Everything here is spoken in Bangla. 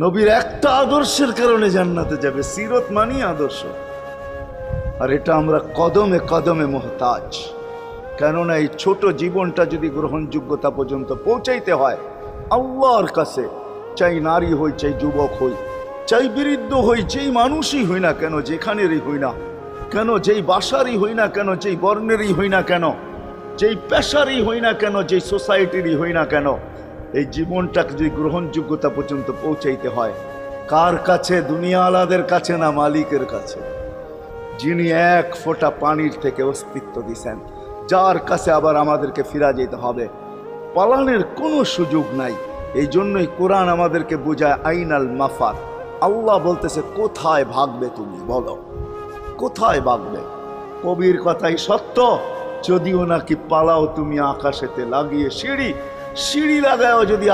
নবীর একটা আদর্শের কারণে জান্নাতে যাবে। সিরত মানি আদর্শ, আর এটা আমরা কদমে কদমে মুহতাজ। কেননা এই ছোট জীবনটা যদি গ্রহণযোগ্যতা পর্যন্ত পৌঁছাইতে হয় আল্লাহর কাছে, চাই নারী হই, চাই যুবক হই, চাই বৃদ্ধ হই, যেই মানুষই হই না কেন, যেখানেরই হই না কেন, যেই বাসারই হই না কেন, যেই বর্ণেরই হই না কেন, যেই পেশারই হই না কেন, যেই সোসাইটিরই হই না কেন, এই জীবনটাকে যদি গ্রহণযোগ্যতা পর্যন্ত পৌঁছাইতে হয় কার কাছে? দুনিয়াওয়ালাদের কাছে না, মালিকের কাছে, যিনি এক ফোঁটা পানির থেকে অস্তিত্ব দিছেন, যার কাছে আবার আমাদেরকে ফিরা যেতে হবে। পালানের কোনো সুযোগ নাই। এই জন্যই কোরআন আমাদেরকে বোঝায় আইনাল মাফার। আল্লাহ বলতেছে কোথায় ভাগবে তুমি, বলো কোথায় ভাগবে? কবির কথাই সত্য, যদিও নাকি পালাও তুমি আকাশেতে লাগিয়ে সিঁড়ি, সিঁড়ি লাগাও যদি